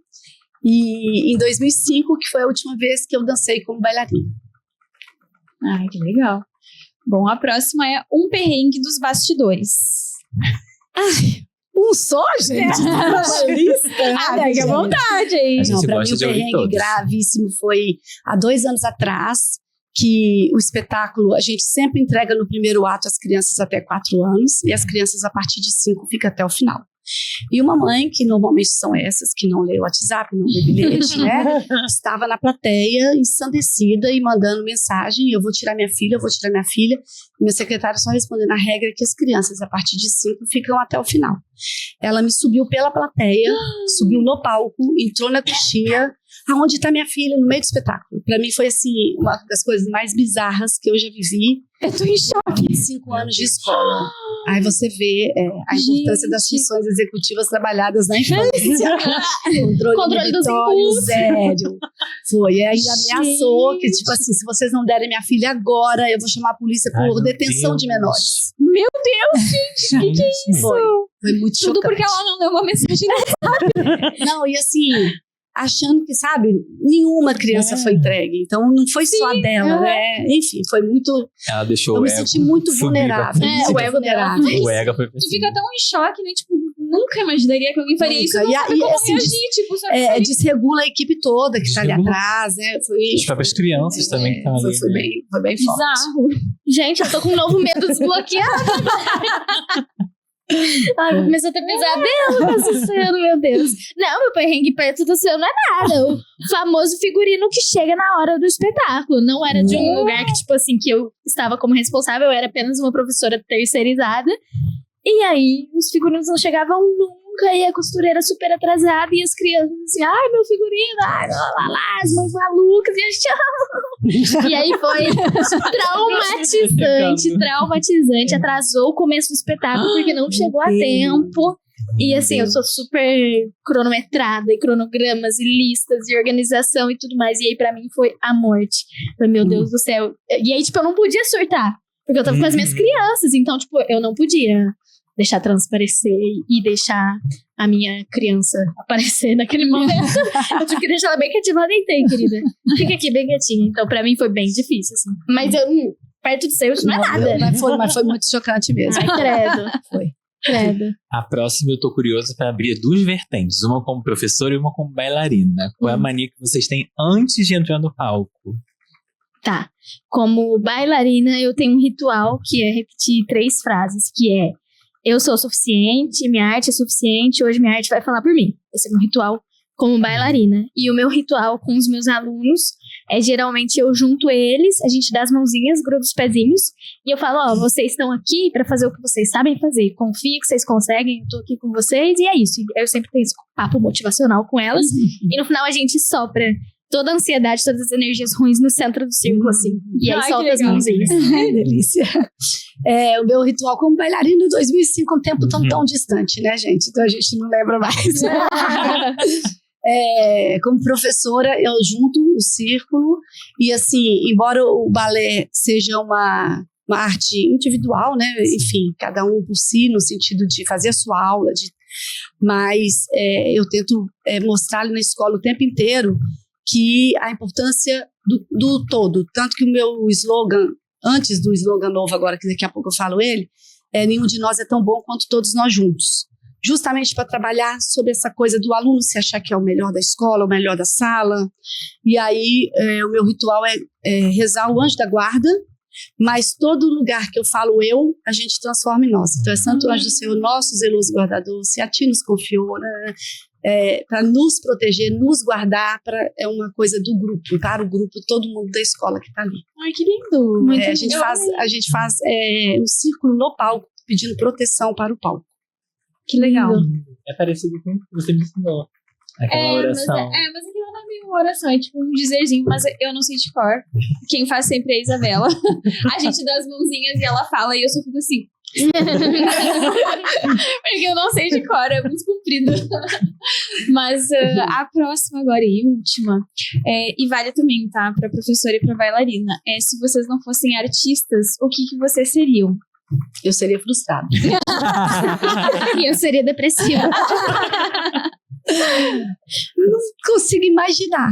E em 2005, que foi a última vez que eu dancei como bailarina. Ai, que legal. Bom, a próxima é um perrengue dos bastidores. Um só, gente? Fique à vontade, hein? A gente Não, para mim gosta o de ouvir perrengue todos. gravíssimo foi há 2 anos atrás, que o espetáculo a gente sempre entrega no primeiro ato as crianças até 4 anos e as crianças a partir de 5 fica até o final. E uma mãe, que normalmente são essas, que não lê o WhatsApp, não lê bilhete, né? Estava na plateia, ensandecida e mandando mensagem, eu vou tirar minha filha, eu vou tirar minha filha. E minha secretária só respondendo a regra que as crianças a partir de 5 ficam até o final. Ela me subiu pela plateia, subiu no palco, entrou na coxinha. Aonde está minha filha? No meio do espetáculo. Para mim foi assim, uma das coisas mais bizarras que eu já vivi. Eu tô em choque. 5 anos de escola. Aí você vê a importância das funções executivas trabalhadas na infância. Controle dos inibitório, zero. Foi. E ainda ameaçou que, tipo assim, se vocês não derem minha filha agora, eu vou chamar a polícia por Ai, meu detenção Deus. de menores. Meu Deus, gente, que é isso? Foi muito Tudo chocante. porque ela não deu uma mensagem. Não, e assim, achando que, sabe, nenhuma criança foi entregue. Então, não foi só dela, né? Enfim, foi muito... Ela deixou Eu o me ego senti muito subir vulnerável. pra frente. O ego vulnerável. O ego foi pra Tu cima. fica tão em choque, né? Tipo, nunca imaginaria que alguém faria isso. Nunca. Não sabe E como assim, reagir, tipo, sabe? desregula a equipe toda que tá ali Desregula. atrás, né? As próprias crianças também que estão ali. Foi bem forte. Bizarro. Gente, eu tô com um novo medo desbloqueado. Ai, começou a ter pesadelo com essa cena, meu Deus. Não, meu perrengue perto do seu não é nada. O famoso figurino que chega na hora do espetáculo. Não era de um lugar que, tipo assim, que eu estava como responsável, eu era apenas uma professora terceirizada. E aí, os figurinos não chegavam nunca, e a costureira super atrasada, e as crianças assim, ai, meu figurino, ai, lá, as mães malucas, e a gente... E aí foi traumatizante, atrasou o começo do espetáculo, porque não chegou a tempo. E assim, eu sou super cronometrada, e cronogramas, e listas, e organização, e tudo mais, e aí pra mim foi a morte. Falei, meu Deus do céu. E aí, tipo, eu não podia surtar, porque eu tava com as minhas crianças, então, tipo, eu não podia deixar transparecer e deixar a minha criança aparecer naquele momento. Eu tive que deixar ela bem quietinha. Eu deitei, querida. Fica aqui bem quietinha. Então, pra mim, foi bem difícil, assim. Mas eu, perto do seu, isso não é nada. Mas foi muito chocante mesmo. Ai, credo. Foi. Credo. A próxima eu tô curioso para abrir duas vertentes, uma como professora e uma como bailarina. Qual é a mania que vocês têm antes de entrar no palco? Tá. Como bailarina, eu tenho um ritual que é repetir 3 frases, que é: eu sou suficiente, minha arte é suficiente, hoje minha arte vai falar por mim. Esse é o meu ritual como bailarina. E o meu ritual com os meus alunos é, geralmente, eu junto eles, a gente dá as mãozinhas, gruda os pezinhos, e eu falo, ó, vocês estão aqui pra fazer o que vocês sabem fazer. Confia que vocês conseguem, eu tô aqui com vocês, e é isso. Eu sempre tenho esse papo motivacional com elas. E no final a gente sopra toda a ansiedade, todas as energias ruins no centro do círculo, assim. E aí Ai, solta que as legal. mãozinhas. Delícia. O meu ritual como bailarina em 2005 é um tempo tão distante, né, gente? Então a gente não lembra mais. Como professora, eu junto o círculo e, assim, embora o balé seja uma arte individual, né? Enfim, cada um por si, no sentido de fazer a sua aula, mas eu tento mostrar ali na escola o tempo inteiro que a importância do todo. Tanto que o meu slogan, antes do slogan novo agora, que daqui a pouco eu falo ele, nenhum de nós é tão bom quanto todos nós juntos. Justamente para trabalhar sobre essa coisa do aluno se achar que é o melhor da escola, o melhor da sala. E aí, o meu ritual é rezar o anjo da guarda, mas todo lugar que eu falo a gente transforma em nós. Então é Santo Anjo do Senhor, nosso zeloso guardador, se a ti nos confiou, né? Para nos proteger, nos guardar, é uma coisa do grupo, para o grupo, todo mundo da escola que está ali. Ai, que lindo. Muito A gente faz um círculo no palco, pedindo proteção para o palco. Que legal. É parecido com o que você me ensinou. Aquela oração. Mas aquilo não é bem uma oração, é tipo um dizerzinho, mas eu não sei de cor. Quem faz sempre é a Isabela. A gente dá as mãozinhas e ela fala e eu só fico assim. Porque eu não sei de cor, é muito comprido. Mas a próxima agora e última, e vale também, tá? Pra professora e pra bailarina. Se vocês não fossem artistas, o que vocês seriam? Eu seria frustrada. E eu seria depressiva. Não consigo imaginar.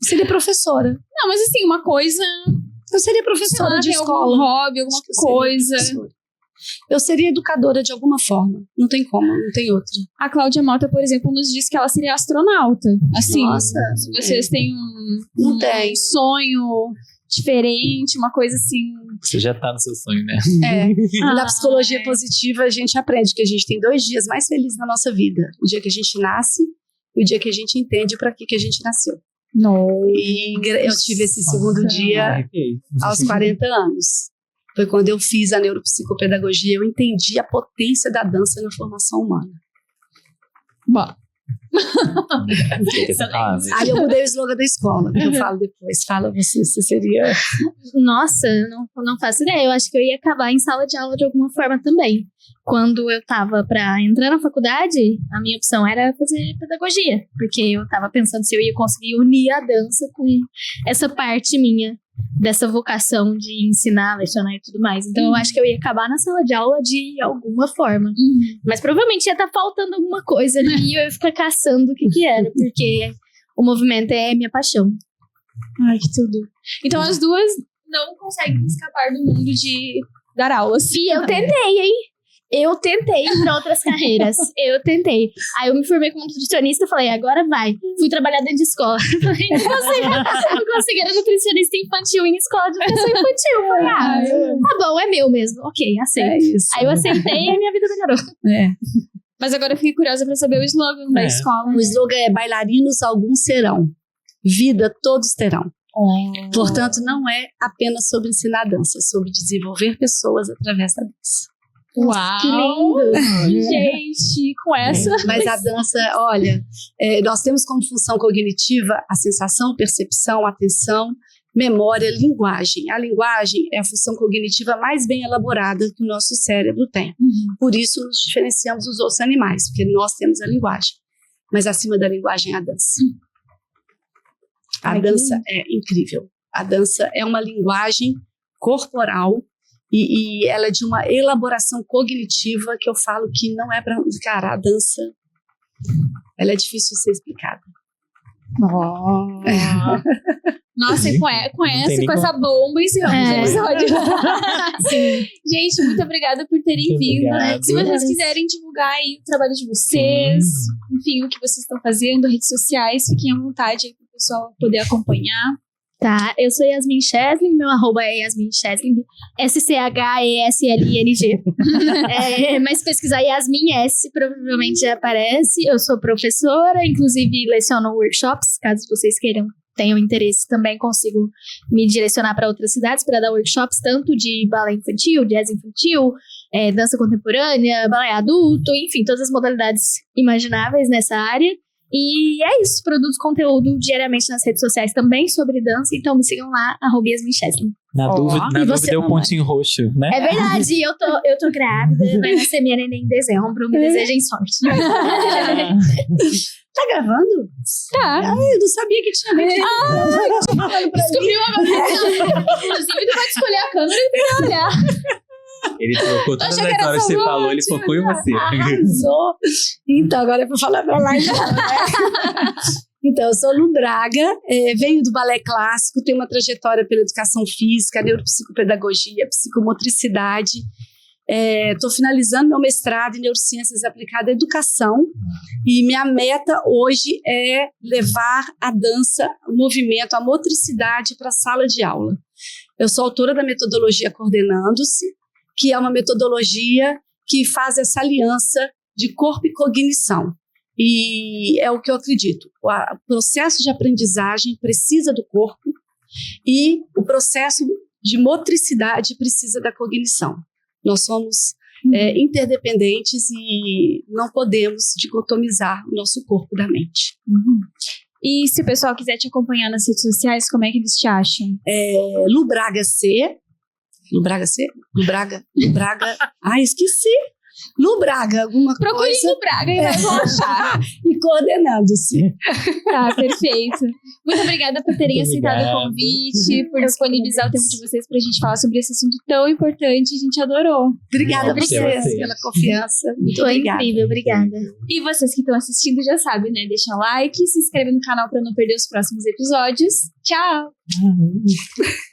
Eu seria professora. Não, mas assim, uma coisa... Eu seria professora de tem escola. algum hobby, alguma coisa. Eu seria educadora de alguma forma. Não tem como, não tem outra. A Cláudia Mota, por exemplo, nos disse que ela seria astronauta. Assim, Nossa, se vocês têm Não um tem. sonho diferente, uma coisa assim... Você já tá no seu sonho, né? Na psicologia positiva, a gente aprende que a gente tem 2 dias mais felizes na nossa vida. O dia que a gente nasce e o dia que a gente entende para que a gente nasceu. E eu tive esse segundo dia aos 40 anos. Foi quando eu fiz a neuropsicopedagogia, eu entendi a potência da dança na formação humana. Bom. Aí eu mudei o slogan da escola, que eu falo depois. Fala você seria... Nossa, eu não faço ideia. Eu acho que eu ia acabar em sala de aula de alguma forma também. Quando eu tava pra entrar na faculdade, a minha opção era fazer pedagogia. Porque eu tava pensando se eu ia conseguir unir a dança com essa parte minha, dessa vocação de ensinar, lecionar e tudo mais. Então eu acho que eu ia acabar na sala de aula de alguma forma. Mas provavelmente ia estar faltando alguma coisa ali e eu ia ficar caçando o que era. Porque o movimento é minha paixão. Ai, que tudo. Então as duas não conseguem escapar do mundo de dar aulas. E eu tentei, hein? Eu tentei ir pra outras carreiras. Eu tentei. Aí eu me formei como nutricionista e falei, agora vai. Fui trabalhar dentro de escola. Falei, não consegui. Era nutricionista infantil em escola de educação infantil. Falei, tá bom, é meu mesmo. Ok, aceito. É isso. Aí eu aceitei e a minha vida melhorou. É. Mas agora eu fiquei curiosa pra saber o slogan da escola. O slogan é bailarinos alguns serão, vida todos terão. Portanto, não é apenas sobre ensinar dança, é sobre desenvolver pessoas através da dança. Uau! Que lindo! Gente, com essa... Mas a dança, olha, nós temos como função cognitiva a sensação, percepção, atenção, memória, linguagem. A linguagem é a função cognitiva mais bem elaborada que o nosso cérebro tem. Por isso, nos diferenciamos dos outros animais, porque nós temos a linguagem. Mas acima da linguagem, a dança. A dança é incrível. A dança é uma linguagem corporal e ela é de uma elaboração cognitiva que eu falo que não é para... Cara, a dança, ela é difícil de ser explicada. Nossa, e com essa bomba encerramos o episódio. Gente, muito obrigada por terem vindo. Obrigado. Se vocês quiserem divulgar aí o trabalho de vocês, enfim, o que vocês estão fazendo, redes sociais, fiquem à vontade aí para o pessoal poder acompanhar. Tá, eu sou Yasmin Cheslin, meu arroba é Yasmin Cheslin, SCHESLING. Mas pesquisar Yasmin S provavelmente já aparece. Eu sou professora, inclusive leciono workshops, caso vocês tenham interesse, também consigo me direcionar para outras cidades para dar workshops, tanto de balé infantil, jazz infantil, dança contemporânea, balé adulto, enfim, todas as modalidades imagináveis nessa área. E é isso, produzo conteúdo diariamente nas redes sociais também sobre dança, então me sigam lá, @YasminCheslin. Na dúvida é o pontinho roxo, né? É verdade, eu tô grávida, vai nascer minha neném em dezembro, me desejem sorte. Tá gravando? Tá. Eu não sabia que tinha vídeo. Descobriu agora. Inclusive, tu pode escolher a câmera e olhar. Ele trocou todas as horas que você falou, ele focou em você. Arrasou. Então, agora é pra falar pra lá. Então, eu sou Lu Braga, venho do balé clássico, tenho uma trajetória pela educação física, neuropsicopedagogia, psicomotricidade. Estou finalizando meu mestrado em neurociências aplicadas à educação e minha meta hoje é levar a dança, o movimento, a motricidade para a sala de aula. Eu sou autora da metodologia Coordenando-se, que é uma metodologia que faz essa aliança de corpo e cognição. E é o que eu acredito. O processo de aprendizagem precisa do corpo e o processo de motricidade precisa da cognição. Nós somos interdependentes e não podemos dicotomizar o nosso corpo da mente. E se o pessoal quiser te acompanhar nas redes sociais, como é que eles te acham? Lu Braga C. Lu Braga C? Lu Braga. Ai, esqueci. Lu Braga, alguma coisa. Procure Lu Braga e vão achar. E Coordenando-se. Tá, perfeito. Muito obrigada por terem aceitado o convite, por disponibilizar o tempo de vocês pra gente falar sobre esse assunto tão importante. A gente adorou. Obrigada a Obrigada vocês você. pela confiança. Muito Foi obrigada. incrível, obrigada. E vocês que estão assistindo já sabem, né? Deixa like, se inscreve no canal pra não perder os próximos episódios. Tchau!